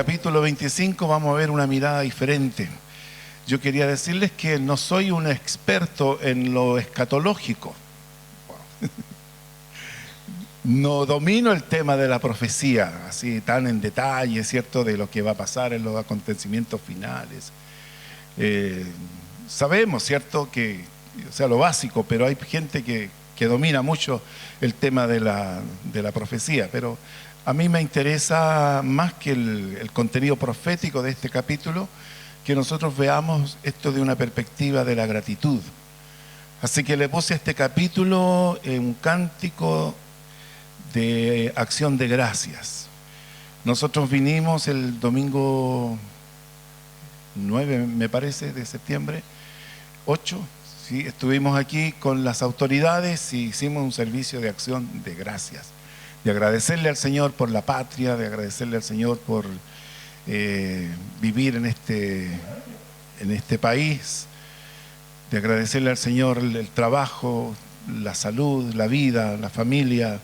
capítulo 25 vamos a ver una mirada diferente. Yo quería decirles que no soy un experto en lo escatológico. No domino el tema de la profecía, así tan en detalle, ¿cierto?, de lo que va a pasar en los acontecimientos finales. Sabemos, ¿cierto?, que, o sea, lo básico, pero hay gente que domina mucho el tema de la profecía. Pero a mí me interesa más que el contenido profético de este capítulo, que nosotros veamos esto de una perspectiva de la gratitud. Así que le puse a este capítulo un cántico de acción de gracias. Nosotros vinimos el domingo 9, me parece, de septiembre, 8, ¿sí? Estuvimos aquí con las autoridades y hicimos un servicio de acción de gracias, de agradecerle al Señor por la patria, de agradecerle al Señor por vivir en este país, de agradecerle al Señor el trabajo, la salud, la vida, la familia,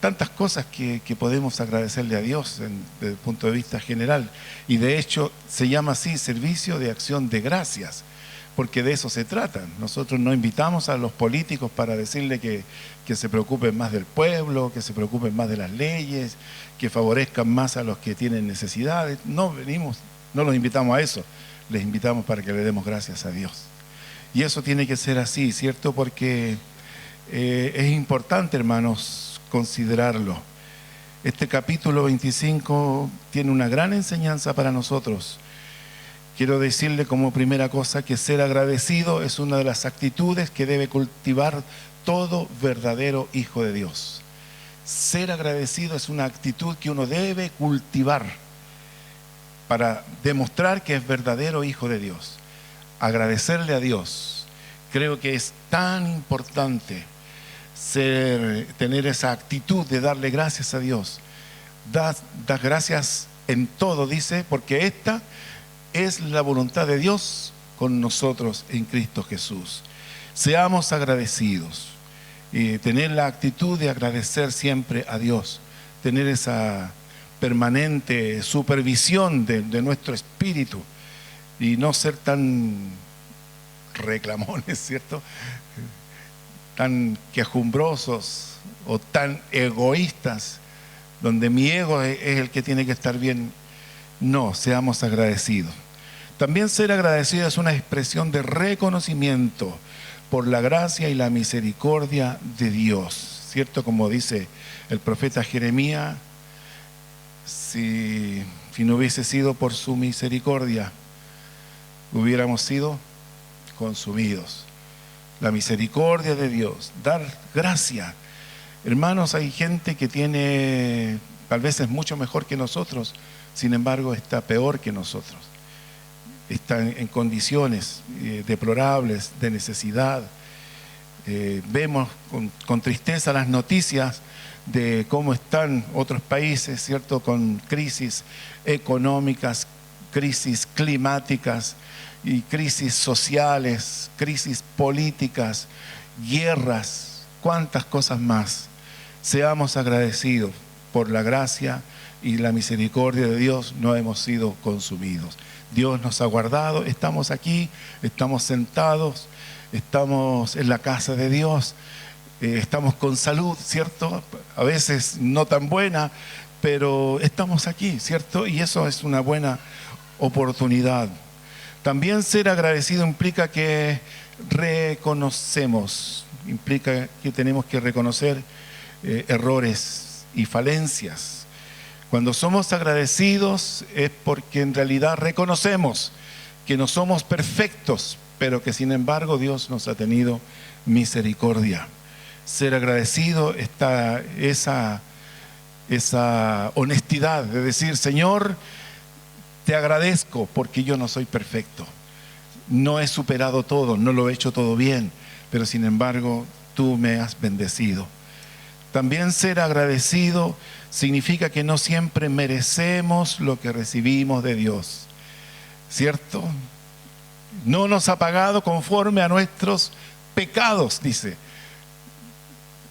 tantas cosas que podemos agradecerle a Dios desde el punto de vista general. Y de hecho se llama así, servicio de acción de gracias, porque de eso se trata. Nosotros no invitamos a los políticos para decirle que se preocupen más del pueblo, que se preocupen más de las leyes, que favorezcan más a los que tienen necesidades. No los invitamos a eso, les invitamos para que le demos gracias a Dios. Y eso tiene que ser así, ¿cierto? Porque es importante, hermanos, considerarlo. Este capítulo 25 tiene una gran enseñanza para nosotros. Quiero decirle como primera cosa que ser agradecido es una de las actitudes que debe cultivar todo verdadero hijo de Dios. Ser agradecido es una actitud que uno debe cultivar para demostrar que es verdadero hijo de Dios. Agradecerle a Dios. Creo que es tan importante tener esa actitud de darle gracias a Dios. Da gracias en todo, dice, porque esta es la voluntad de Dios con nosotros en Cristo Jesús. Seamos agradecidos y tener la actitud de agradecer siempre a Dios, tener esa permanente supervisión de nuestro espíritu y no ser tan reclamones, ¿cierto?, tan quejumbrosos o tan egoístas, donde mi ego es el que tiene que estar bien. No, seamos agradecidos. También ser agradecido es una expresión de reconocimiento por la gracia y la misericordia de Dios, ¿cierto? Como dice el profeta Jeremías, si no hubiese sido por su misericordia, hubiéramos sido consumidos. La misericordia de Dios, dar gracia. Hermanos, hay gente que tiene, tal vez es mucho mejor que nosotros, sin embargo está peor que nosotros. Está en condiciones deplorables, de necesidad. Vemos con tristeza las noticias de cómo están otros países, ¿cierto?, con crisis económicas, crisis climáticas, y crisis sociales, crisis políticas, guerras, cuántas cosas más. Seamos agradecidos por la gracia y la misericordia de Dios, no hemos sido consumidos. Dios nos ha guardado, estamos aquí, estamos sentados, estamos en la casa de Dios, estamos con salud, ¿cierto? A veces no tan buena, pero estamos aquí, ¿cierto? Y eso es una buena oportunidad. También ser agradecido implica que reconocemos, implica que tenemos que reconocer errores y falencias. Cuando somos agradecidos es porque en realidad reconocemos que no somos perfectos, pero que sin embargo Dios nos ha tenido misericordia. Ser agradecido está esa honestidad de decir, Señor, te agradezco porque yo no soy perfecto. No he superado todo, no lo he hecho todo bien, pero sin embargo tú me has bendecido. También ser agradecido significa que no siempre merecemos lo que recibimos de Dios, ¿cierto? No nos ha pagado conforme a nuestros pecados, dice.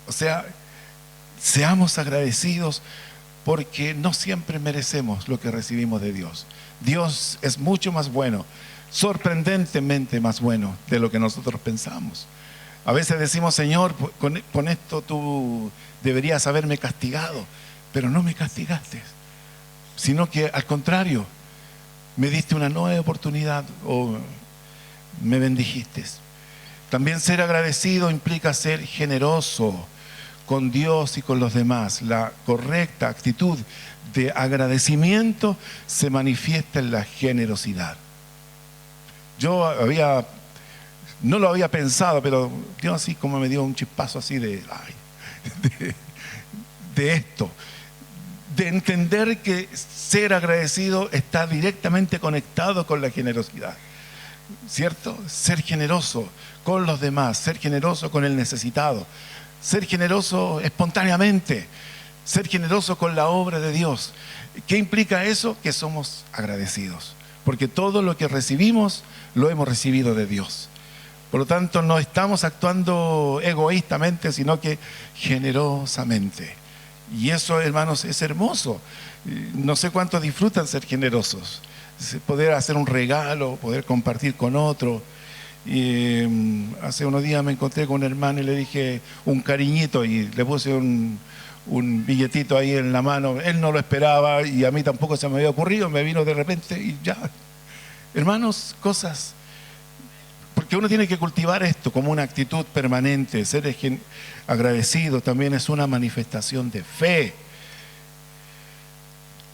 O sea, seamos agradecidos porque no siempre merecemos lo que recibimos de Dios. Dios es mucho más bueno, sorprendentemente más bueno de lo que nosotros pensamos. A veces decimos, Señor, con esto tú deberías haberme castigado, pero no me castigaste, sino que al contrario, me diste una nueva oportunidad o me bendijiste. También ser agradecido implica ser generoso con Dios y con los demás. La correcta actitud de agradecimiento se manifiesta en la generosidad. Yo no lo había pensado, pero Dios así como me dio un chispazo así de esto, de entender que ser agradecido está directamente conectado con la generosidad, ¿cierto? Ser generoso con los demás, ser generoso con el necesitado, ser generoso espontáneamente, ser generoso con la obra de Dios. ¿Qué implica eso? Que somos agradecidos, porque todo lo que recibimos lo hemos recibido de Dios. Por lo tanto, no estamos actuando egoístamente, sino que generosamente. Y eso, hermanos, es hermoso. No sé cuántos disfrutan ser generosos, poder hacer un regalo, poder compartir con otro. Hace unos días me encontré con un hermano y le dije un cariñito y le puse un billetito ahí en la mano. Él no lo esperaba y a mí tampoco se me había ocurrido, me vino de repente y ya. Hermanos, cosas, porque uno tiene que cultivar esto como una actitud permanente. Ser agradecido también es una manifestación de fe.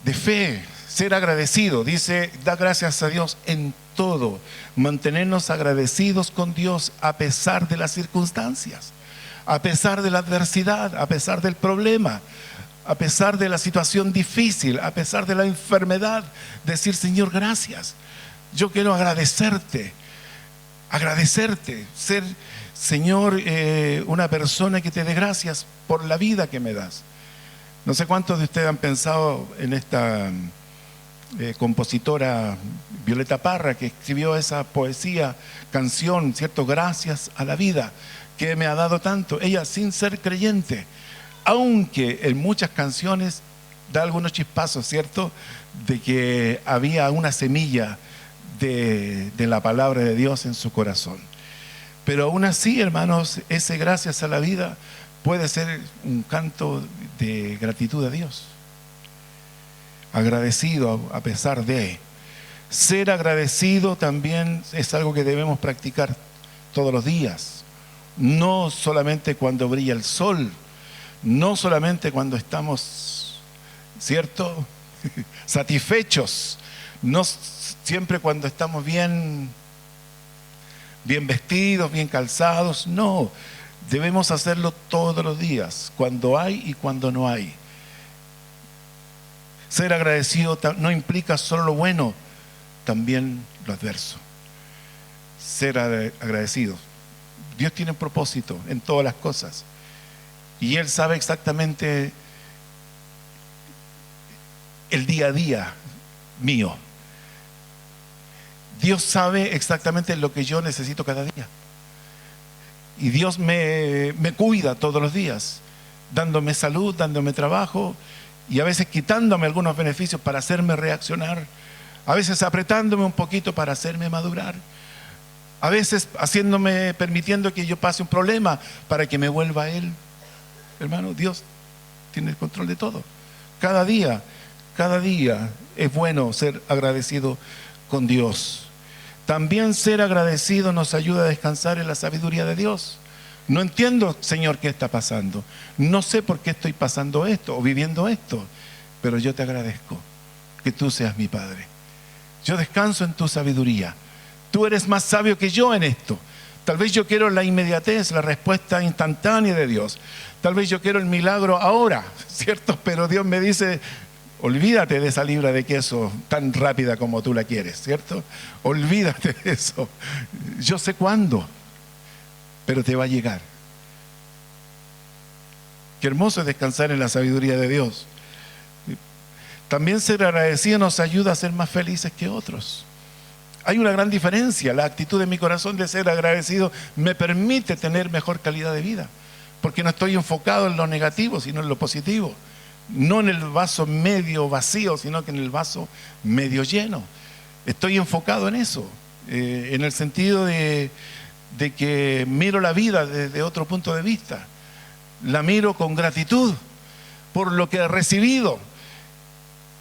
De fe, ser agradecido, dice, da gracias a Dios en todo, mantenernos agradecidos con Dios a pesar de las circunstancias, a pesar de la adversidad, a pesar del problema, a pesar de la situación difícil, a pesar de la enfermedad. Decir, Señor, gracias, yo quiero agradecerte, ser, Señor, una persona que te dé gracias por la vida que me das. No sé cuántos de ustedes han pensado en esta compositora Violeta Parra, que escribió esa poesía, canción, ¿cierto? Gracias a la vida que me ha dado tanto. Ella, sin ser creyente, aunque en muchas canciones da algunos chispazos, ¿cierto?, de que había una semilla de la palabra de Dios en su corazón. Pero aún así, hermanos, ese gracias a la vida puede ser un canto de gratitud a Dios. Agradecido a pesar de. Ser agradecido también es algo que debemos practicar todos los días. No solamente cuando brilla el sol, no solamente cuando estamos, ¿cierto?, satisfechos, no siempre cuando estamos bien vestidos, bien calzados. No, debemos hacerlo todos los días, cuando hay y cuando no hay. Ser agradecido no implica solo lo bueno, también lo adverso. Ser agradecido. Dios tiene un propósito en todas las cosas y Él sabe exactamente el día a día mío. Dios sabe exactamente lo que yo necesito cada día. Y Dios me cuida todos los días, dándome salud, dándome trabajo, y a veces quitándome algunos beneficios para hacerme reaccionar, a veces apretándome un poquito para hacerme madurar, a veces permitiendo que yo pase un problema para que me vuelva a Él. Hermano, Dios tiene el control de todo. Cada día es bueno ser agradecido con Dios. También ser agradecido nos ayuda a descansar en la sabiduría de Dios. No entiendo, Señor, qué está pasando. No sé por qué estoy pasando esto o viviendo esto, pero yo te agradezco que tú seas mi Padre. Yo descanso en tu sabiduría. Tú eres más sabio que yo en esto. Tal vez yo quiero la inmediatez, la respuesta instantánea de Dios. Tal vez yo quiero el milagro ahora, ¿cierto? Pero Dios me dice, olvídate de esa libra de queso tan rápida como tú la quieres, ¿cierto? Olvídate de eso. Yo sé cuándo, pero te va a llegar. Qué hermoso es descansar en la sabiduría de Dios. También ser agradecido nos ayuda a ser más felices que otros. Hay una gran diferencia. La actitud de mi corazón de ser agradecido me permite tener mejor calidad de vida, porque no estoy enfocado en lo negativo, sino en lo positivo. no en el vaso medio vacío, sino que en el vaso medio lleno. Estoy enfocado en eso, en el sentido de que miro la vida desde otro punto de vista. La miro con gratitud por lo que he recibido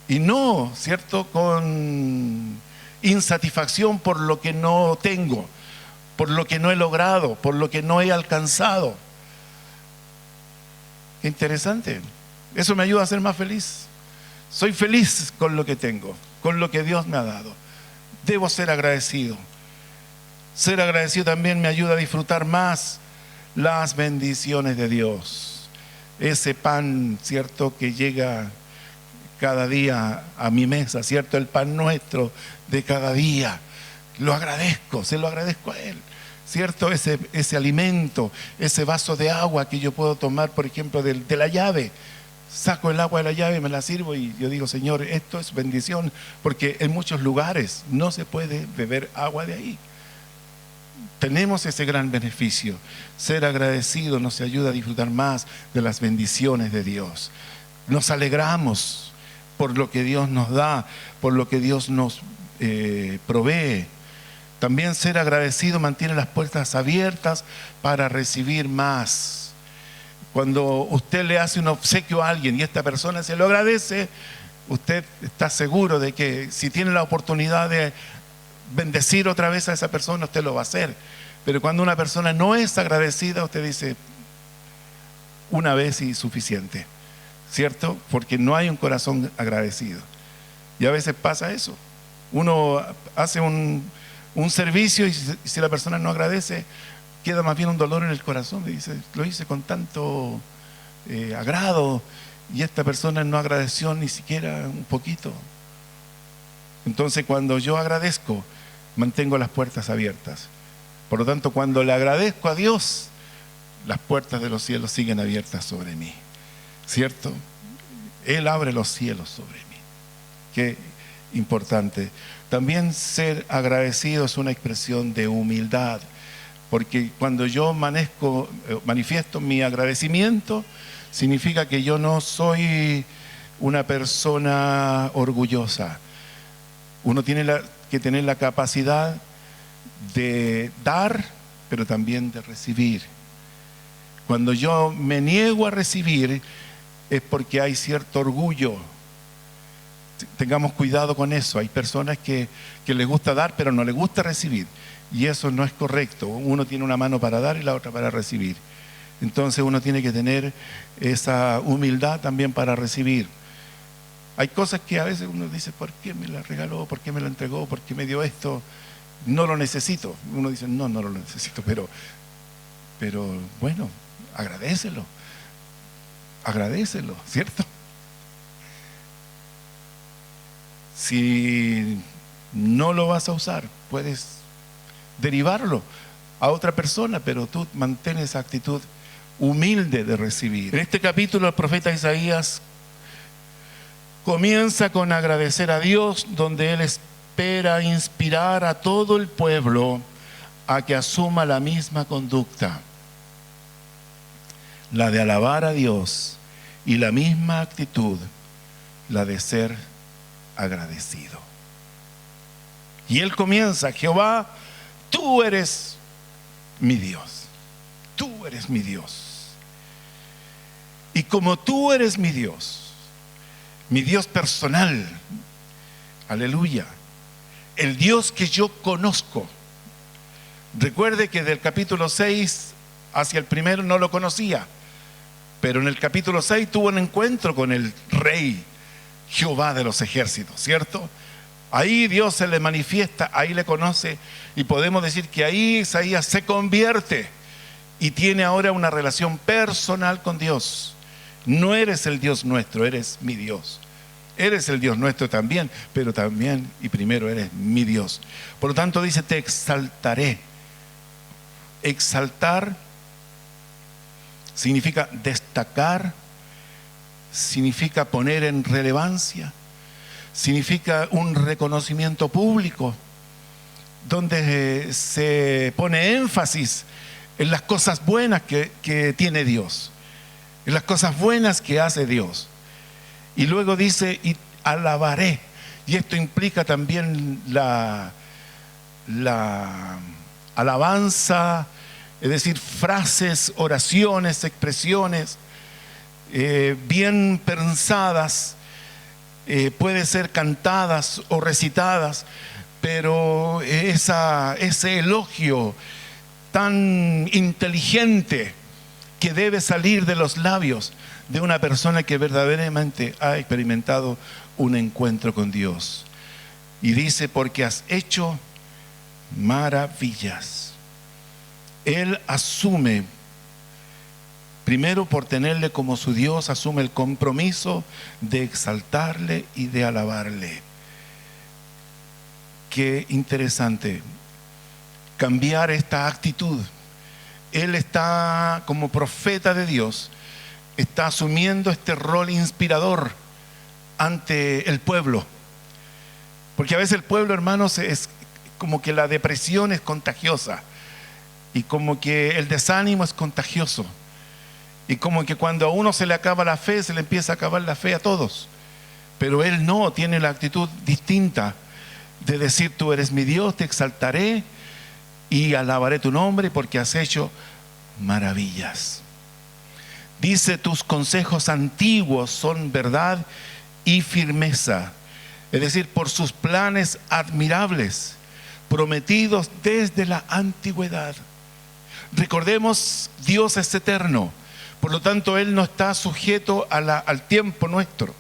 y no, ¿cierto?, con insatisfacción por lo que no tengo, por lo que no he logrado, por lo que no he alcanzado. Qué interesante. Eso me ayuda a ser más feliz. Soy feliz con lo que tengo, con lo que Dios me ha dado. Debo ser agradecido. Ser agradecido también me ayuda a disfrutar más las bendiciones de Dios. Ese pan, ¿cierto?, que llega cada día a mi mesa, ¿cierto?, el pan nuestro de cada día. Lo agradezco, se lo agradezco a Él, ¿cierto? Ese alimento, ese vaso de agua que yo puedo tomar, por ejemplo, de la llave. Saco el agua de la llave, me la sirvo y yo digo, Señor, esto es bendición, porque en muchos lugares no se puede beber agua de ahí. Tenemos ese gran beneficio. Ser agradecido nos ayuda a disfrutar más de las bendiciones de Dios. Nos alegramos por lo que Dios nos da, por lo que Dios nos provee. También ser agradecido mantiene las puertas abiertas para recibir más. Cuando usted le hace un obsequio a alguien y esta persona se lo agradece, usted está seguro de que si tiene la oportunidad de bendecir otra vez a esa persona, usted lo va a hacer. Pero cuando una persona no es agradecida, usted dice, una vez y suficiente, ¿cierto? Porque no hay un corazón agradecido. Y a veces pasa eso. Uno hace un servicio y si la persona no agradece, queda más bien un dolor en el corazón. Le dice, lo hice con tanto agrado y esta persona no agradeció ni siquiera un poquito. Entonces, cuando yo agradezco, mantengo las puertas abiertas. Por lo tanto, cuando le agradezco a Dios, las puertas de los cielos siguen abiertas sobre mí, ¿cierto? Él abre los cielos sobre mí. Qué importante. También ser agradecido es una expresión de humildad, porque cuando yo manifiesto mi agradecimiento, significa que yo no soy una persona orgullosa. Uno tiene que tener la capacidad de dar, pero también de recibir. Cuando yo me niego a recibir, es porque hay cierto orgullo. Tengamos cuidado con eso. Hay personas que les gusta dar, pero no les gusta recibir. Y eso no es correcto. Uno tiene una mano para dar y la otra para recibir. Entonces uno tiene que tener esa humildad también para recibir. Hay cosas que a veces uno dice, ¿por qué me la regaló? ¿Por qué me la entregó? ¿Por qué me dio esto? No lo necesito. Uno dice, no lo necesito, pero bueno, agradécelo, ¿cierto? Si no lo vas a usar, puedes derivarlo a otra persona, pero tú mantén esa actitud humilde de recibir. En este capítulo el profeta Isaías comienza con agradecer a Dios, donde él espera inspirar a todo el pueblo a que asuma la misma conducta, la de alabar a Dios, y la misma actitud, la de ser agradecido. Y él comienza, Jehová, tú eres mi Dios, tú eres mi Dios. Y como tú eres mi Dios personal, aleluya, el Dios que yo conozco. Recuerde que del capítulo 6 hacia el primero no lo conocía, pero en el capítulo 6 tuvo un encuentro con el rey Jehová de los ejércitos, ¿cierto? Ahí Dios se le manifiesta, ahí le conoce, y podemos decir que ahí Isaías se convierte y tiene ahora una relación personal con Dios. No eres el Dios nuestro, eres mi Dios. Eres el Dios nuestro también, pero también y primero eres mi Dios. Por lo tanto dice, te exaltaré. Exaltar significa destacar, significa poner en relevancia, significa un reconocimiento público, donde se pone énfasis en las cosas buenas que tiene Dios, en las cosas buenas que hace Dios. Y luego dice, y alabaré. Y esto implica también la alabanza, es decir, frases, oraciones, expresiones bien pensadas, puede ser cantadas o recitadas, pero ese elogio tan inteligente que debe salir de los labios de una persona que verdaderamente ha experimentado un encuentro con Dios. Y dice, porque has hecho maravillas. Él asume, primero por tenerle como su Dios, asume el compromiso de exaltarle y de alabarle. Qué interesante cambiar esta actitud. Él está como profeta de Dios, está asumiendo este rol inspirador ante el pueblo. Porque a veces el pueblo, hermanos, es como que la depresión es contagiosa, y como que el desánimo es contagioso, y como que cuando a uno se le acaba la fe, se le empieza a acabar la fe a todos. Pero él no, tiene la actitud distinta de decir, tú eres mi Dios, te exaltaré y alabaré tu nombre porque has hecho maravillas. Dice, tus consejos antiguos son verdad y firmeza. Es decir, por sus planes admirables, prometidos desde la antigüedad. Recordemos, Dios es eterno, por lo tanto Él no está sujeto al tiempo nuestro.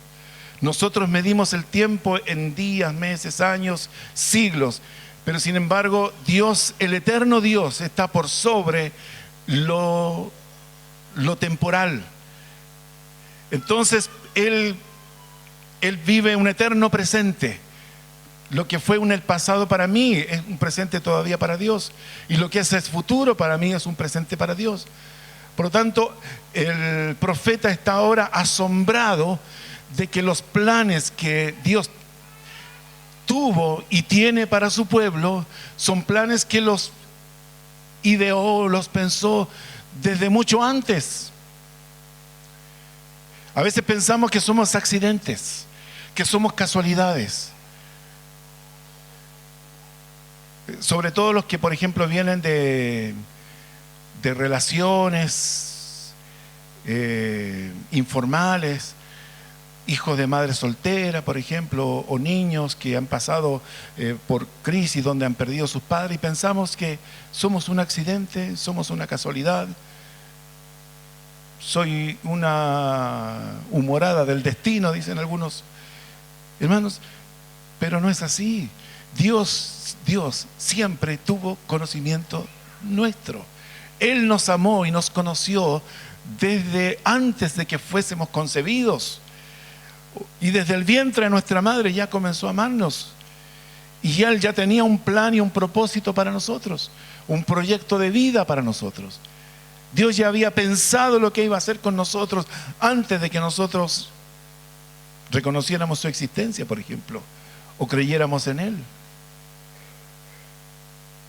Nosotros medimos el tiempo en días, meses, años, siglos, pero sin embargo Dios, el eterno Dios, está por sobre lo temporal. Entonces Él vive un eterno presente. Lo que fue en el pasado para mí es un presente todavía para Dios, y lo que es futuro para mí es un presente para Dios. Por lo tanto, el profeta está ahora asombrado de que los planes que Dios tuvo y tiene para su pueblo son planes que los ideó, los pensó desde mucho antes. A veces pensamos que somos accidentes, que somos casualidades. Sobre todo los que, por ejemplo, vienen de relaciones informales, hijos de madre soltera, por ejemplo, o niños que han pasado por crisis donde han perdido a sus padres, y pensamos que somos un accidente, somos una casualidad, soy una humorada del destino, dicen algunos hermanos, pero no es así. Dios siempre tuvo conocimiento nuestro. Él nos amó y nos conoció desde antes de que fuésemos concebidos. Y desde el vientre de nuestra madre ya comenzó a amarnos. Y Él ya tenía un plan y un propósito para nosotros, un proyecto de vida para nosotros. Dios ya había pensado lo que iba a hacer con nosotros antes de que nosotros reconociéramos su existencia, por ejemplo, o creyéramos en Él.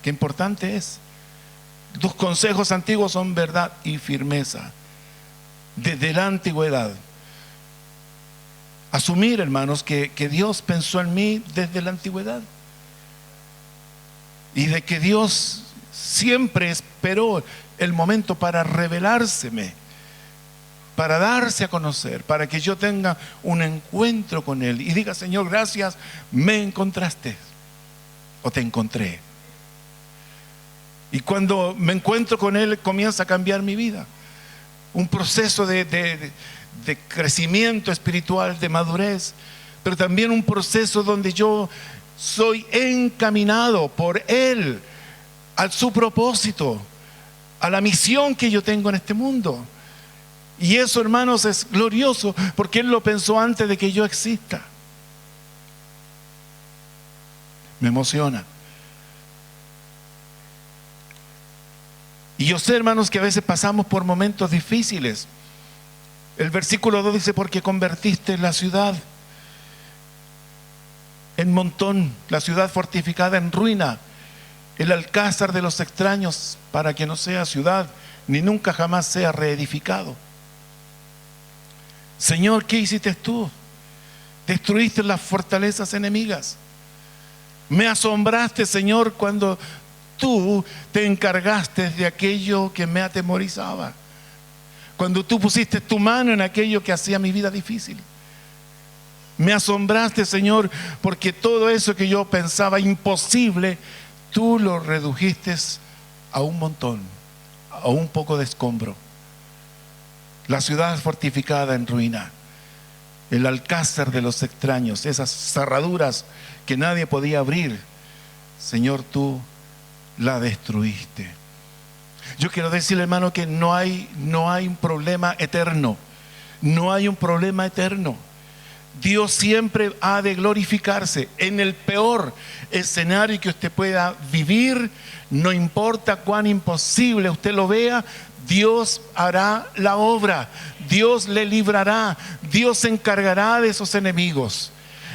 Qué importante es. Tus consejos antiguos son verdad y firmeza. Desde la antigüedad. Asumir, hermanos, que Dios pensó en mí desde la antigüedad. Y de que Dios siempre esperó el momento para revelárseme, para darse a conocer, para que yo tenga un encuentro con Él y diga, Señor, gracias, me encontraste o te encontré. Y cuando me encuentro con Él, comienza a cambiar mi vida. Un proceso de crecimiento espiritual, de madurez, pero también un proceso donde yo soy encaminado por Él a su propósito, a la misión que yo tengo en este mundo. Y eso, hermanos, es glorioso, porque Él lo pensó antes de que yo exista. Me emociona. Y yo sé, hermanos, que a veces pasamos por momentos difíciles. El versículo 2 dice, porque convertiste la ciudad en montón, la ciudad fortificada en ruina, el alcázar de los extraños, para que no sea ciudad, ni nunca jamás sea reedificado. Señor, ¿qué hiciste tú? Destruiste las fortalezas enemigas. Me asombraste, Señor, cuando tú te encargaste de aquello que me atemorizaba. Cuando tú pusiste tu mano en aquello que hacía mi vida difícil. Me asombraste, Señor, porque todo eso que yo pensaba imposible, tú lo redujiste a un montón, a un poco de escombro. La ciudad fortificada en ruina, el alcázar de los extraños, esas cerraduras que nadie podía abrir, Señor, tú la destruiste. Yo quiero decirle, hermano, que no hay un problema eterno. No hay un problema eterno. Dios siempre ha de glorificarse. En el peor escenario que usted pueda vivir, no importa cuán imposible usted lo vea, Dios hará la obra. Dios le librará. Dios se encargará de esos enemigos.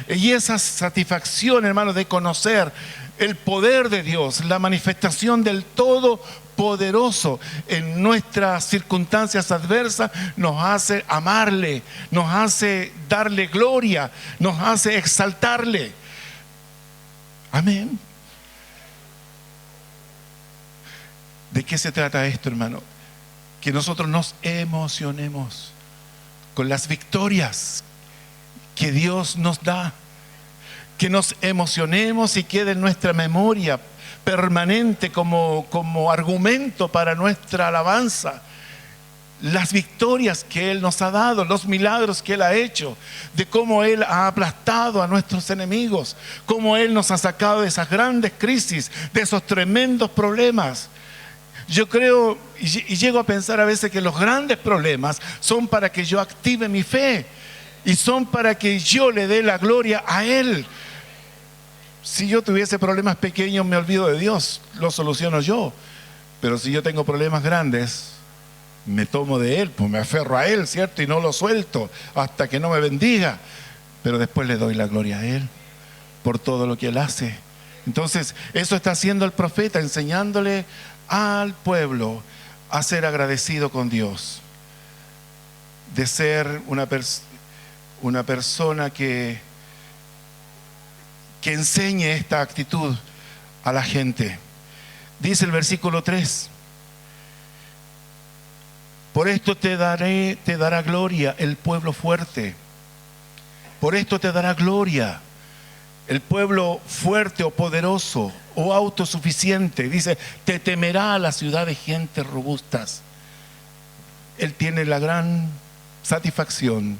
Y esa satisfacción, hermano, de conocer el poder de Dios, la manifestación del Todopoderoso en nuestras circunstancias adversas, nos hace amarle, nos hace darle gloria, nos hace exaltarle. Amén. ¿De qué se trata esto, hermano? Que nosotros nos emocionemos con las victorias que Dios nos da. Que nos emocionemos y quede en nuestra memoria permanente como argumento para nuestra alabanza. Las victorias que Él nos ha dado, los milagros que Él ha hecho, de cómo Él ha aplastado a nuestros enemigos, cómo Él nos ha sacado de esas grandes crisis, de esos tremendos problemas. Yo creo y llego a pensar a veces que los grandes problemas son para que yo active mi fe y son para que yo le dé la gloria a Él. Si yo tuviese problemas pequeños, me olvido de Dios, los soluciono yo. Pero si yo tengo problemas grandes, me tomo de Él, pues me aferro a Él, ¿cierto? Y no lo suelto hasta que no me bendiga. Pero después le doy la gloria a Él por todo lo que Él hace. Entonces, eso está haciendo el profeta, enseñándole al pueblo a ser agradecido con Dios. De ser una persona que enseñe esta actitud a la gente. Dice el versículo 3: por esto te dará gloria el pueblo fuerte. Por esto te dará gloria el pueblo fuerte o poderoso o autosuficiente. Dice, te temerá la ciudad de gentes robustas. Él tiene la gran satisfacción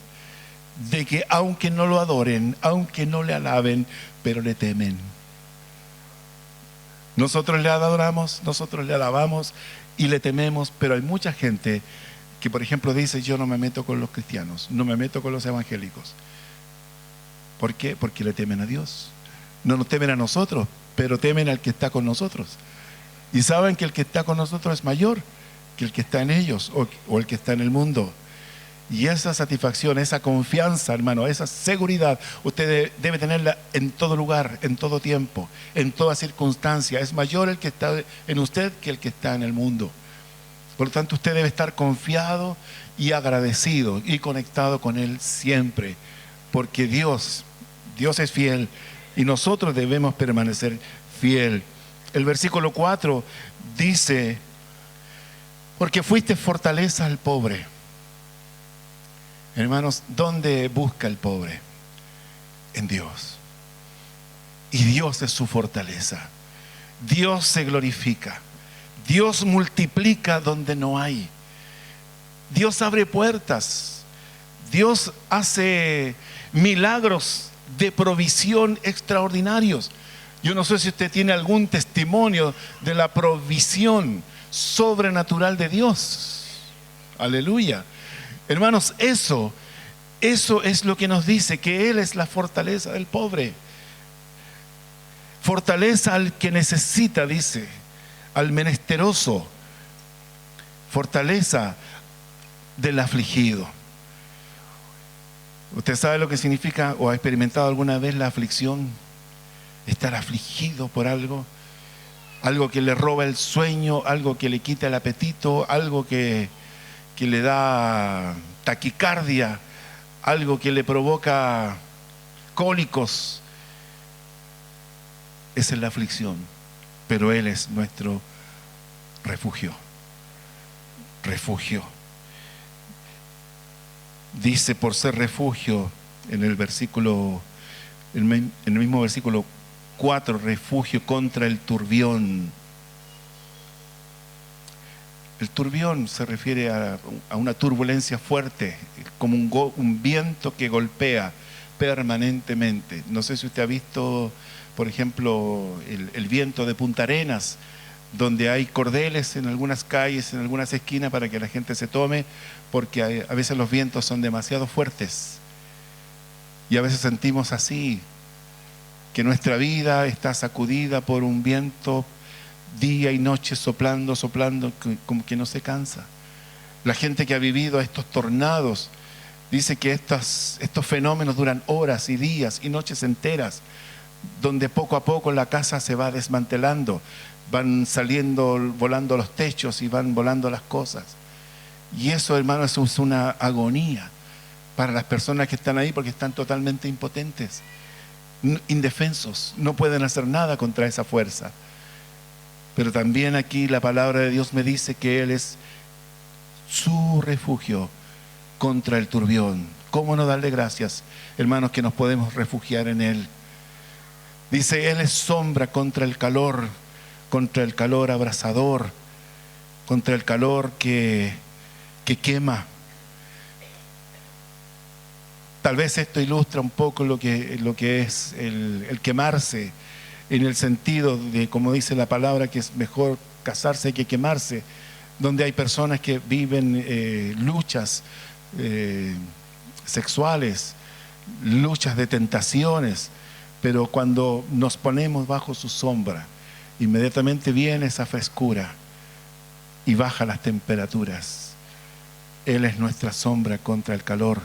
de que aunque no lo adoren, aunque no le alaben, pero le temen. Nosotros le adoramos, nosotros le alabamos y le tememos, pero hay mucha gente que, por ejemplo, dice, yo no me meto con los cristianos, no me meto con los evangélicos. ¿Por qué? Porque le temen a Dios. No nos temen a nosotros, pero temen al que está con nosotros. Y saben que el que está con nosotros es mayor que el que está en ellos o el que está en el mundo. Y esa satisfacción, esa confianza, hermano, esa seguridad, usted debe tenerla en todo lugar, en todo tiempo, en toda circunstancia. Es mayor el que está en usted que el que está en el mundo. Por lo tanto, usted debe estar confiado y agradecido y conectado con Él siempre. Porque Dios es fiel y nosotros debemos permanecer fiel. El versículo 4 dice, porque fuiste fortaleza al pobre. Hermanos, ¿dónde busca el pobre? En Dios. Y Dios es su fortaleza. Dios se glorifica. Dios multiplica donde no hay. Dios abre puertas. Dios hace milagros de provisión extraordinarios. Yo no sé si usted tiene algún testimonio de la provisión sobrenatural de Dios. Aleluya. Hermanos, eso es lo que nos dice, que Él es la fortaleza del pobre. Fortaleza al que necesita, dice, al menesteroso. Fortaleza del afligido. ¿Usted sabe lo que significa o ha experimentado alguna vez la aflicción? Estar afligido por algo que le roba el sueño, algo que le quita el apetito, algo que le da taquicardia, algo que le provoca cólicos, esa es la aflicción, pero Él es nuestro refugio. Refugio. Dice, por ser refugio, en el mismo versículo 4, refugio contra el turbión. El turbión se refiere a una turbulencia fuerte, como un viento que golpea permanentemente. No sé si usted ha visto, por ejemplo, el viento de Punta Arenas, donde hay cordeles en algunas calles, en algunas esquinas, para que la gente se tome, porque a veces los vientos son demasiado fuertes. Y a veces sentimos así, que nuestra vida está sacudida por un viento día y noche soplando, como que no se cansa. La gente que ha vivido estos tornados dice que estos fenómenos duran horas y días y noches enteras, donde poco a poco la casa se va desmantelando, van saliendo, volando los techos y van volando las cosas. Y eso, hermano, es una agonía para las personas que están ahí, porque están totalmente impotentes, indefensos, no pueden hacer nada contra esa fuerza. Pero también aquí la palabra de Dios me dice que Él es su refugio contra el turbión. ¿Cómo no darle gracias, hermanos, que nos podemos refugiar en Él? Dice, Él es sombra contra el calor abrasador, contra el calor que quema. Tal vez esto ilustra un poco lo que es el quemarse, en el sentido de, como dice la palabra, que es mejor casarse que quemarse, donde hay personas que viven luchas sexuales, luchas de tentaciones, pero cuando nos ponemos bajo su sombra, inmediatamente viene esa frescura y baja las temperaturas. Él es nuestra sombra contra el calor,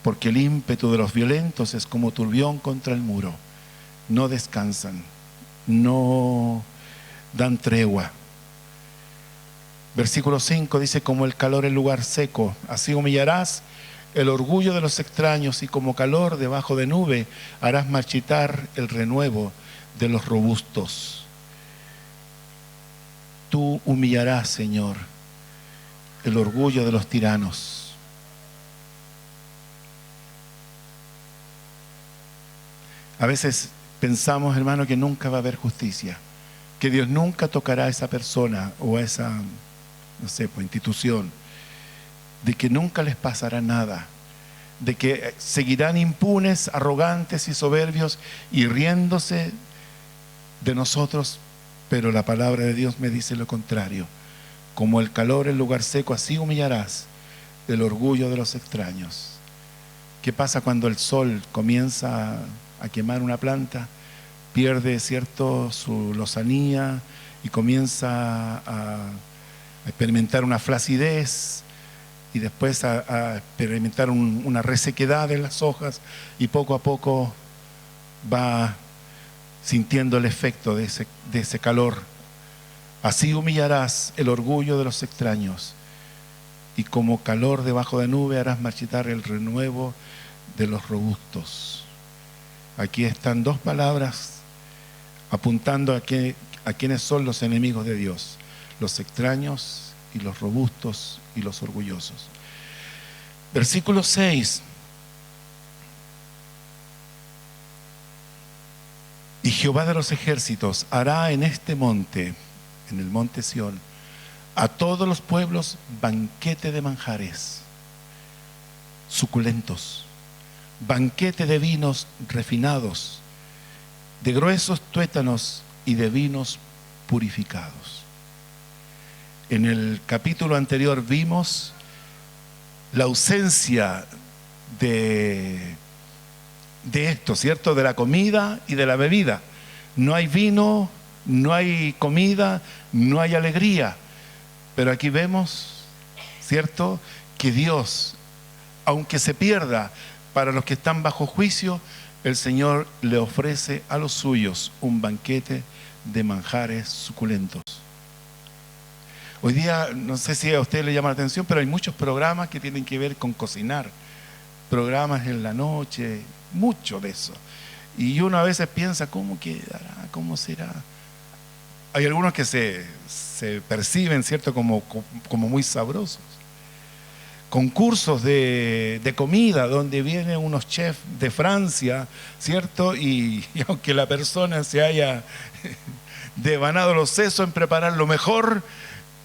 porque el ímpetu de los violentos es como turbión contra el muro. No descansan, no dan tregua. Versículo 5 dice, como el calor en lugar seco, así humillarás el orgullo de los extraños, y como calor debajo de nube harás marchitar el renuevo de los robustos. Tú humillarás, Señor, el orgullo de los tiranos. A veces pensamos, hermano, que nunca va a haber justicia, que Dios nunca tocará a esa persona o a esa, no sé, pues, institución, de que nunca les pasará nada, de que seguirán impunes, arrogantes y soberbios y riéndose de nosotros. Pero la palabra de Dios me dice lo contrario. Como el calor en lugar seco, así humillarás el orgullo de los extraños. ¿Qué pasa cuando el sol comienza a quemar una planta? Pierde, ¿cierto?, su lozanía y comienza a experimentar una flacidez, y después a experimentar una resequedad en las hojas, y poco a poco va sintiendo el efecto de ese calor. Así humillarás el orgullo de los extraños, y como calor debajo de nube harás marchitar el renuevo de los robustos. Aquí están dos palabras apuntando a quienes son los enemigos de Dios: los extraños y los robustos y los orgullosos. Versículo 6. Y Jehová de los ejércitos hará en este monte, en el monte Sión, a todos los pueblos banquete de manjares suculentos, banquete de vinos refinados, de gruesos tuétanos y de vinos purificados. En el capítulo anterior vimos la ausencia de esto, ¿cierto? De la comida y de la bebida. No hay vino, no hay comida, no hay alegría. Pero aquí vemos, ¿cierto?, que Dios, aunque se pierda para los que están bajo juicio, el Señor le ofrece a los suyos un banquete de manjares suculentos. Hoy día, no sé si a usted le llama la atención, pero hay muchos programas que tienen que ver con cocinar. programas en la noche, mucho de eso. Y uno a veces piensa, ¿cómo quedará? ¿Cómo será? Hay algunos que se perciben, ¿cierto?, como muy sabrosos. Concursos de comida donde vienen unos chefs de Francia, ¿cierto? Y aunque la persona se haya devanado los sesos en preparar lo mejor,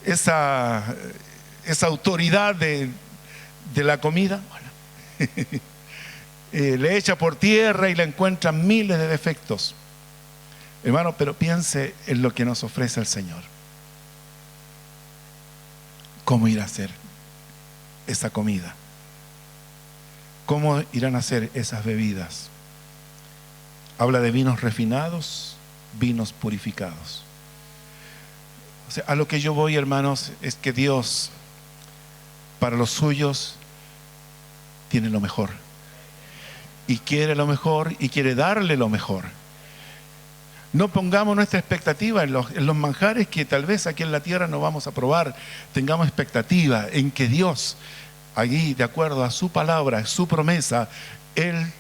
esa autoridad de la comida le echa por tierra y le encuentran miles de defectos. Hermano, pero piense en lo que nos ofrece el Señor. ¿Cómo irá a ser esa comida? ¿Cómo irán a ser esas bebidas? Habla de vinos refinados, vinos purificados. O sea, a lo que yo voy, hermanos, es que Dios, para los suyos, tiene lo mejor. Y quiere lo mejor y quiere darle lo mejor. No pongamos nuestra expectativa en los manjares que tal vez aquí en la tierra no vamos a probar. Tengamos expectativa en que Dios, allí, de acuerdo a su palabra, a su promesa, Él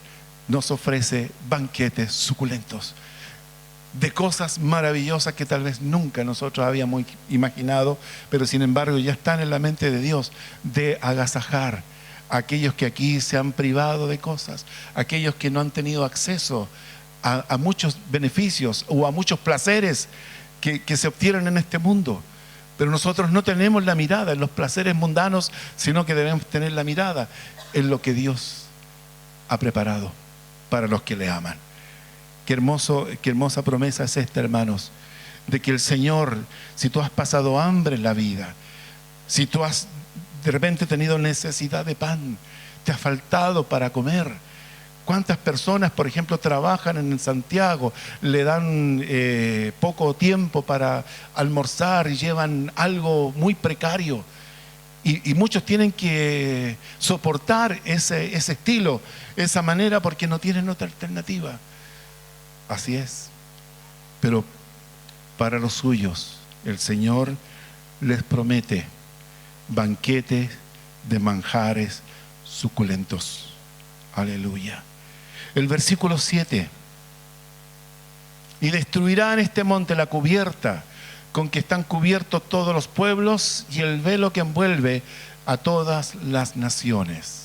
nos ofrece banquetes suculentos de cosas maravillosas que tal vez nunca nosotros habíamos imaginado, pero sin embargo ya están en la mente de Dios, de agasajar a aquellos que aquí se han privado de cosas, aquellos que no han tenido acceso a muchos beneficios o a muchos placeres que se obtienen en este mundo. Pero nosotros no tenemos la mirada en los placeres mundanos, sino que debemos tener la mirada en lo que Dios ha preparado para los que le aman. Qué hermosa promesa es esta, hermanos, de que el Señor, si tú has pasado hambre en la vida, si tú has de repente tenido necesidad de pan, te ha faltado para comer. ¿Cuántas personas, por ejemplo, trabajan en Santiago, le dan poco tiempo para almorzar y llevan algo muy precario? Y muchos tienen que soportar ese estilo, esa manera, porque no tienen otra alternativa. Así es. Pero para los suyos, el Señor les promete banquetes de manjares suculentos. Aleluya. El versículo 7. Y destruirán este monte la cubierta con que están cubiertos todos los pueblos y el velo que envuelve a todas las naciones.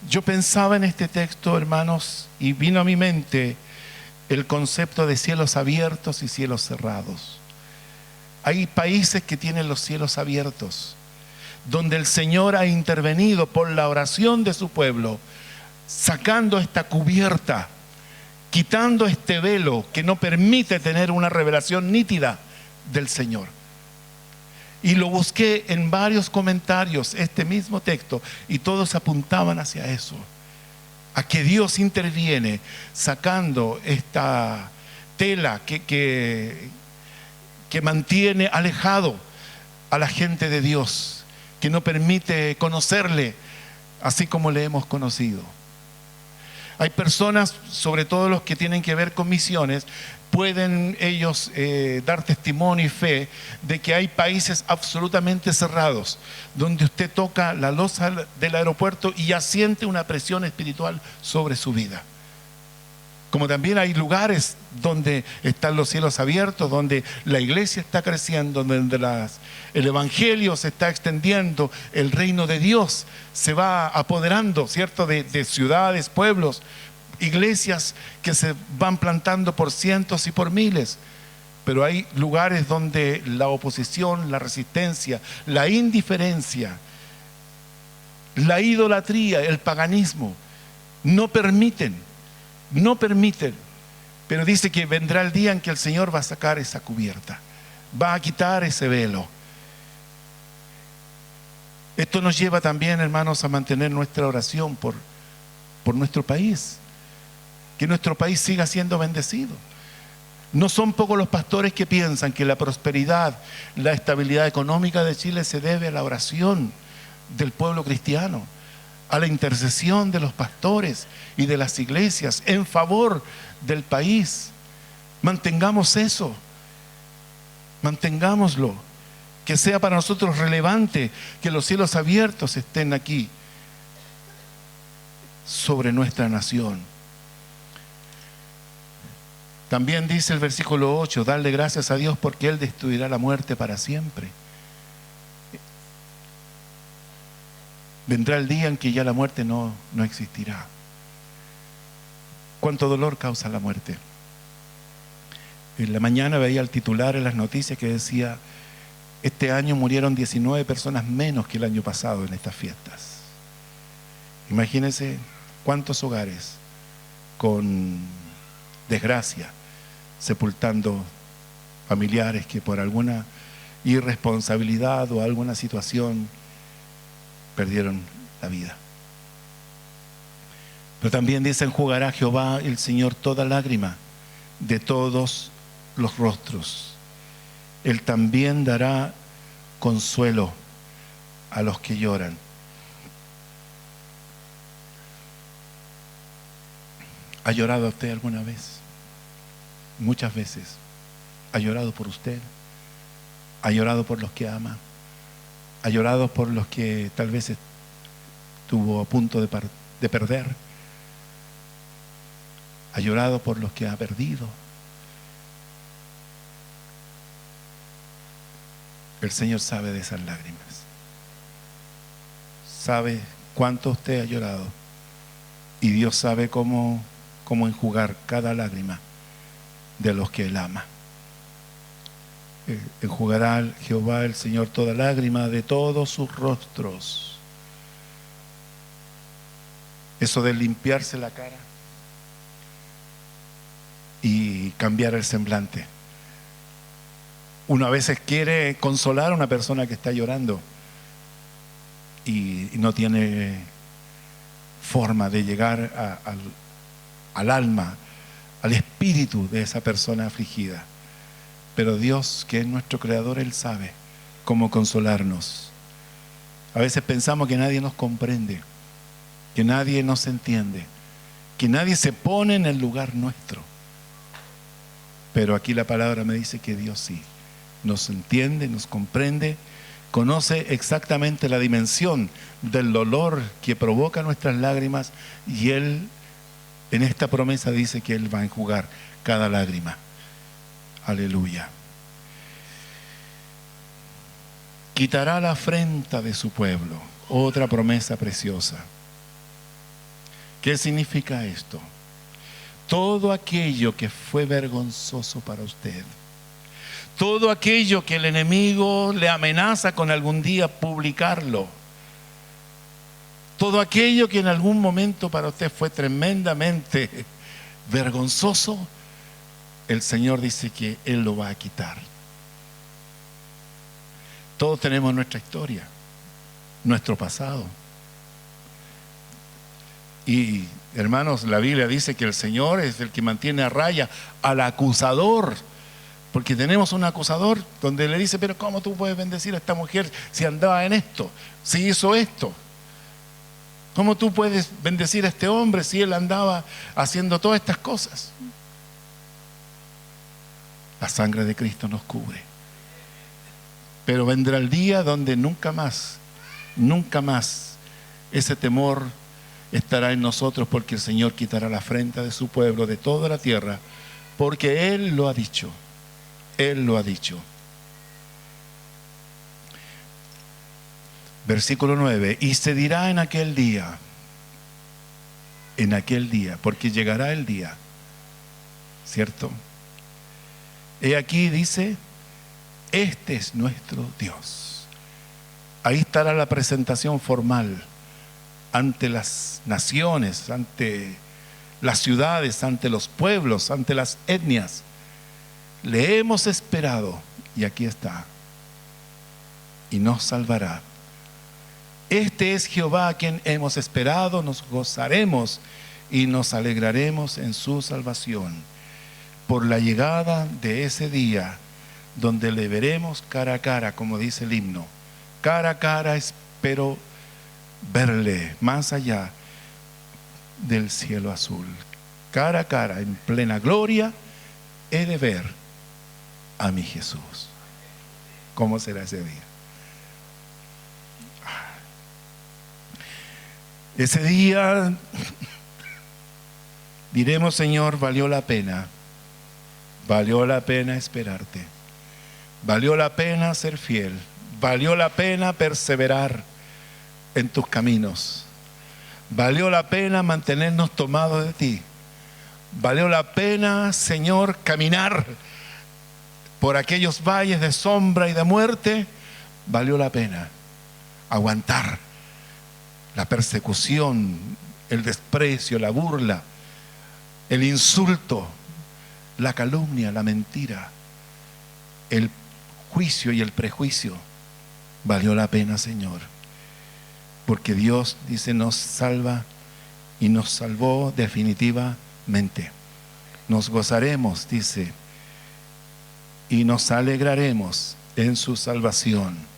Yo pensaba en este texto, hermanos, y vino a mi mente el concepto de cielos abiertos y cielos cerrados. Hay países que tienen los cielos abiertos, donde el Señor ha intervenido por la oración de su pueblo, sacando esta cubierta, quitando este velo que no permite tener una revelación nítida del Señor. Y lo busqué en varios comentarios, este mismo texto, y todos apuntaban hacia eso, a que Dios interviene sacando esta tela que mantiene alejado a la gente de Dios, que no permite conocerle así como le hemos conocido. Hay personas, sobre todo los que tienen que ver con misiones, pueden ellos dar testimonio y fe de que hay países absolutamente cerrados, donde usted toca la losa del aeropuerto y ya siente una presión espiritual sobre su vida. Como también hay lugares donde están los cielos abiertos, donde la iglesia está creciendo, donde el evangelio se está extendiendo, el reino de Dios se va apoderando, ¿cierto?, de ciudades, pueblos, iglesias que se van plantando por cientos y por miles. Pero hay lugares donde la oposición, la resistencia, la indiferencia, la idolatría, el paganismo no permiten. Pero dice que vendrá el día en que el Señor va a sacar esa cubierta, va a quitar ese velo. Esto nos lleva también, hermanos, a mantener nuestra oración por nuestro país, que nuestro país siga siendo bendecido. No son pocos los pastores que piensan que la prosperidad, la estabilidad económica de Chile se debe a la oración del pueblo cristiano, a la intercesión de los pastores y de las iglesias en favor del país. Mantengamos eso, mantengámoslo, que sea para nosotros relevante que los cielos abiertos estén aquí sobre nuestra nación. También dice el versículo 8, darle gracias a Dios porque Él destruirá la muerte para siempre. Vendrá el día en que ya la muerte no existirá. ¿Cuánto dolor causa la muerte? En la mañana veía el titular en las noticias que decía: este año murieron 19 personas menos que el año pasado en estas fiestas. Imagínense cuántos hogares con desgracia, sepultando familiares que por alguna irresponsabilidad o alguna situación perdieron la vida. Pero también dice: enjugará Jehová el Señor toda lágrima de todos los rostros. Él también dará consuelo a los que lloran. ¿Ha llorado usted alguna vez? Muchas veces. ¿Ha llorado por usted? ¿Ha llorado por los que ama? ¿Ha llorado por los que tal vez estuvo a punto de perder? ¿Ha llorado por los que ha perdido? El Señor sabe de esas lágrimas. Sabe cuánto usted ha llorado. Y Dios sabe cómo enjugar cada lágrima de los que Él ama. Enjugará Jehová el Señor toda lágrima de todos sus rostros. Eso de limpiarse la cara y cambiar el semblante. Uno a veces quiere consolar a una persona que está llorando y no tiene forma de llegar al alma, al espíritu de esa persona afligida. Pero Dios, que es nuestro creador, Él sabe cómo consolarnos. A veces pensamos que nadie nos comprende, que nadie nos entiende, que nadie se pone en el lugar nuestro. Pero aquí la palabra me dice que Dios sí nos entiende, nos comprende, conoce exactamente la dimensión del dolor que provoca nuestras lágrimas, y Él en esta promesa dice que Él va a enjugar cada lágrima. Aleluya. Quitará la afrenta de su pueblo. Otra promesa preciosa. ¿Qué significa esto? Todo aquello que fue vergonzoso para usted, todo aquello que el enemigo le amenaza con algún día publicarlo, todo aquello que en algún momento para usted fue tremendamente vergonzoso, el Señor dice que Él lo va a quitar. Todos tenemos nuestra historia, nuestro pasado. Y hermanos, la Biblia dice que el Señor es el que mantiene a raya al acusador. Porque tenemos un acusador donde le dice: pero ¿cómo tú puedes bendecir a esta mujer si andaba en esto? Si hizo esto. ¿Cómo tú puedes bendecir a este hombre si él andaba haciendo todas estas cosas? La sangre de Cristo nos cubre. Pero vendrá el día donde nunca más ese temor estará en nosotros, porque el Señor quitará la afrenta de su pueblo, de toda la tierra, porque Él lo ha dicho. Él lo ha dicho. Versículo 9. Y se dirá en aquel día, porque llegará el día, ¿cierto? He aquí, dice: este es nuestro Dios. Ahí estará la presentación formal ante las naciones, ante las ciudades, ante los pueblos, ante las etnias. Le hemos esperado y aquí está, y nos salvará. Este es Jehová a quien hemos esperado, nos gozaremos y nos alegraremos en su salvación, por la llegada de ese día donde le veremos cara a cara, como dice el himno. Cara a cara espero verle, más allá del cielo azul. Cara a cara, en plena gloria, he de ver a mi Jesús. ¿Cómo será ese día? Ese día diremos, Señor, valió la pena esperarte, valió la pena ser fiel, valió la pena perseverar en tus caminos, valió la pena mantenernos tomados de ti, valió la pena, Señor, caminar por aquellos valles de sombra y de muerte, valió la pena aguantar la persecución, el desprecio, la burla, el insulto, la calumnia, la mentira, el juicio y el prejuicio. Valió la pena, Señor, porque Dios, dice, nos salva y nos salvó definitivamente. Nos gozaremos, dice, y nos alegraremos en su salvación.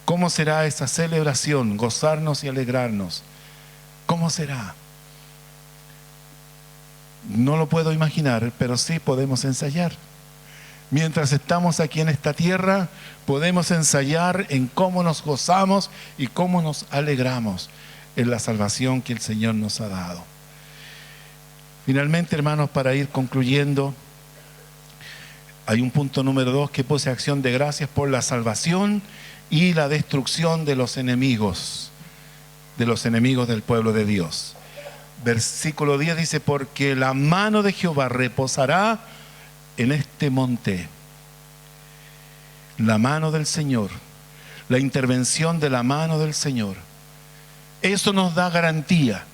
¿Cómo será esa celebración? Gozarnos y alegrarnos. ¿Cómo será? No lo puedo imaginar, pero sí podemos ensayar. Mientras estamos aquí en esta tierra, podemos ensayar en cómo nos gozamos y cómo nos alegramos en la salvación que el Señor nos ha dado. Finalmente, hermanos, para ir concluyendo, hay un punto número 2 que puse: acción de gracias por la salvación y la destrucción de los enemigos del pueblo de Dios. Versículo 10 dice: porque la mano de Jehová reposará en este monte. La mano del Señor, la intervención de la mano del Señor. Eso nos da garantía,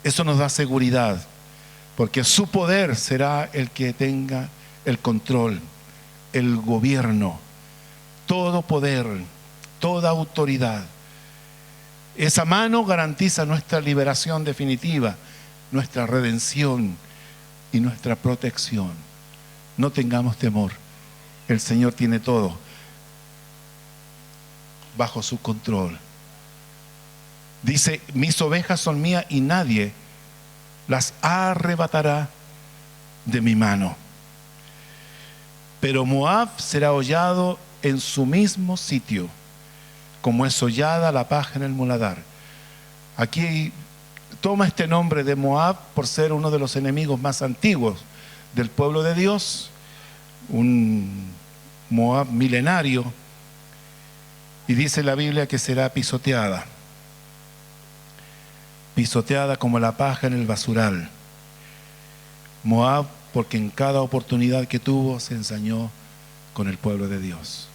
eso nos da seguridad, porque su poder será el que tenga el control, el gobierno, todo poder, toda autoridad. Esa mano garantiza nuestra liberación definitiva, nuestra redención y nuestra protección. No tengamos temor, el Señor tiene todo bajo su control. Dice: mis ovejas son mías y nadie las arrebatará de mi mano. Pero Moab será hollado en su mismo sitio, como es hollada la paja en el muladar. Aquí toma este nombre de Moab por ser uno de los enemigos más antiguos del pueblo de Dios, un Moab milenario, y dice la Biblia que será pisoteada como la paja en el basural. Moab, porque en cada oportunidad que tuvo se ensañó con el pueblo de Dios.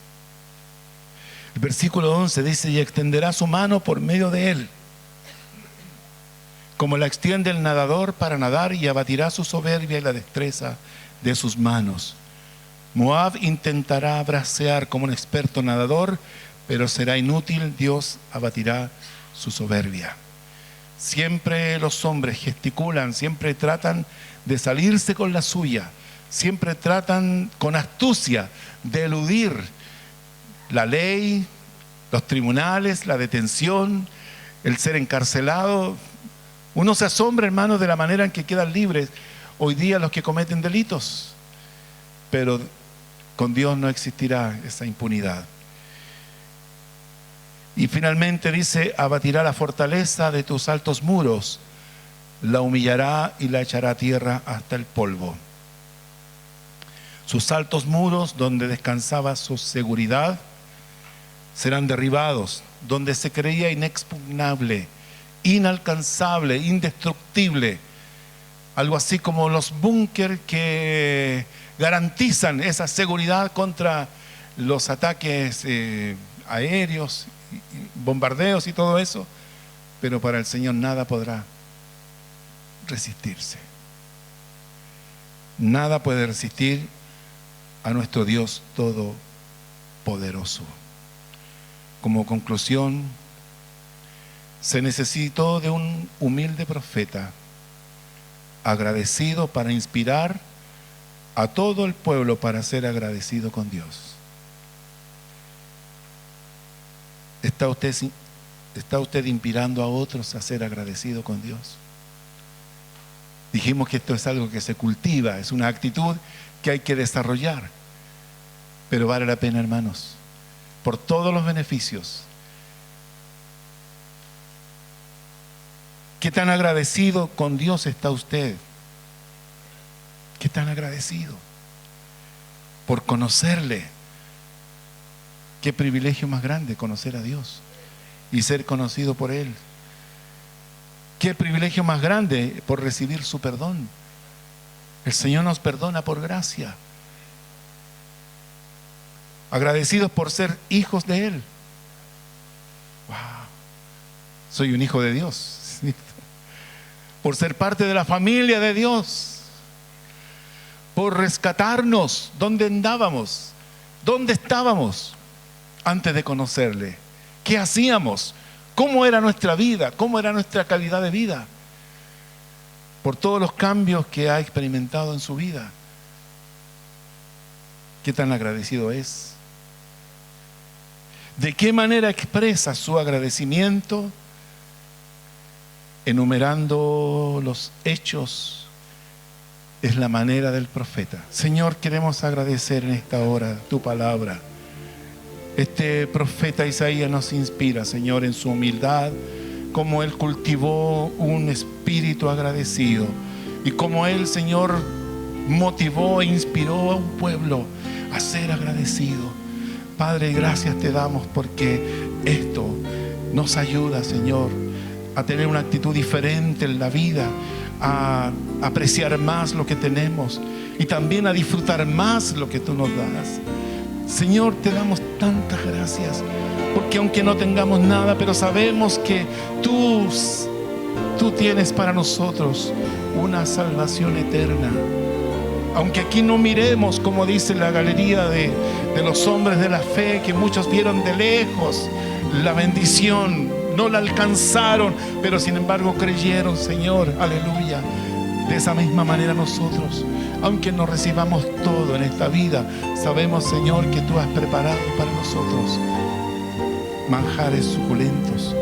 El versículo 11 dice: y extenderá su mano por medio de él, como la extiende el nadador para nadar, y abatirá su soberbia y la destreza de sus manos. Moab intentará bracear como un experto nadador, pero será inútil. Dios abatirá su soberbia. Siempre los hombres gesticulan, siempre tratan de salirse con la suya, siempre tratan con astucia de eludir la ley, los tribunales, la detención, el ser encarcelado. Uno se asombra, hermanos, de la manera en que quedan libres hoy día los que cometen delitos, pero con Dios no existirá esa impunidad. Y finalmente dice: abatirá la fortaleza de tus altos muros, la humillará y la echará a tierra hasta el polvo. Sus altos muros, donde descansaba su seguridad, serán derribados. Donde se creía inexpugnable, inalcanzable, indestructible, algo así como los búnker que garantizan esa seguridad contra los ataques aéreos, bombardeos y todo eso, pero para el Señor nada podrá resistirse. Nada puede resistir a nuestro Dios todopoderoso. Como conclusión, se necesitó de un humilde profeta agradecido para inspirar a todo el pueblo para ser agradecido con Dios. ¿Está usted inspirando a otros a ser agradecido con Dios? Dijimos que esto es algo que se cultiva, es una actitud que hay que desarrollar, pero vale la pena, hermanos, por todos los beneficios. ¿Qué tan agradecido con Dios está usted? ¿Qué tan agradecido por conocerle? Qué privilegio más grande conocer a Dios y ser conocido por Él. Qué privilegio más grande por recibir su perdón. El Señor nos perdona por gracia. Agradecidos por ser hijos de Él. Wow. Soy un hijo de Dios. Por ser parte de la familia de Dios. Por rescatarnos. ¿Dónde andábamos? ¿Dónde estábamos antes de conocerle? ¿Qué hacíamos? ¿Cómo era nuestra vida? ¿Cómo era nuestra calidad de vida? Por todos los cambios que ha experimentado en su vida. ¿Qué tan agradecido es? ¿De qué manera expresa su agradecimiento? Enumerando los hechos es la manera del profeta. Señor, queremos agradecer en esta hora tu palabra. Este profeta Isaías nos inspira, Señor, en su humildad, como él cultivó un espíritu agradecido y como él, Señor, motivó e inspiró a un pueblo a ser agradecido. Padre, gracias te damos porque esto nos ayuda, Señor, a tener una actitud diferente en la vida, a apreciar más lo que tenemos y también a disfrutar más lo que tú nos das. Señor, te damos tantas gracias porque aunque no tengamos nada, pero sabemos que tú tienes para nosotros una salvación eterna. Aunque aquí no miremos, como dice la galería de los hombres de la fe, que muchos vieron de lejos la bendición, no la alcanzaron, pero sin embargo creyeron, Señor, aleluya. De esa misma manera nosotros, aunque no recibamos todo en esta vida, sabemos, Señor, que tú has preparado para nosotros manjares suculentos.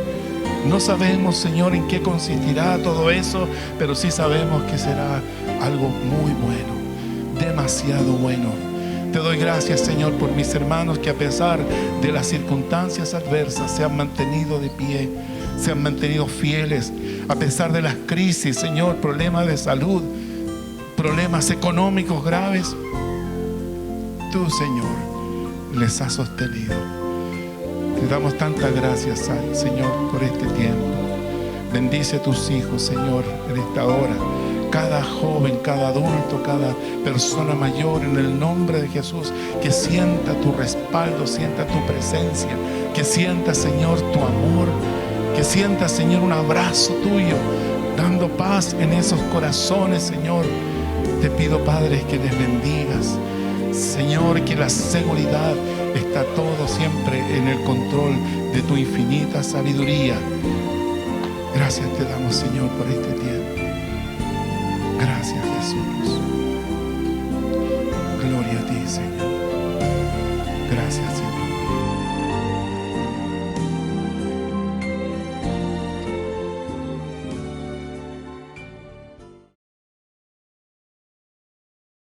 No sabemos, Señor, en qué consistirá todo eso, pero sí sabemos que será algo muy bueno, demasiado bueno. Te doy gracias, Señor, por mis hermanos que a pesar de las circunstancias adversas se han mantenido de pie, se han mantenido fieles, a pesar de las crisis, Señor, problemas de salud, problemas económicos graves. Tú, Señor, les has sostenido. Te damos tantas gracias, Señor, por este tiempo. Bendice a tus hijos, Señor, en esta hora. Cada joven, cada adulto, cada persona mayor, en el nombre de Jesús, que sienta tu respaldo, sienta tu presencia, que sienta, Señor, tu amor, que sienta, Señor, un abrazo tuyo, dando paz en esos corazones, Señor. Te pido, Padre, que les bendigas, Señor, que la seguridad está todo siempre en el control de tu infinita sabiduría. Gracias te damos, Señor, por este tiempo. Gracias, Jesús. Gloria a ti, Señor. Gracias, Señor.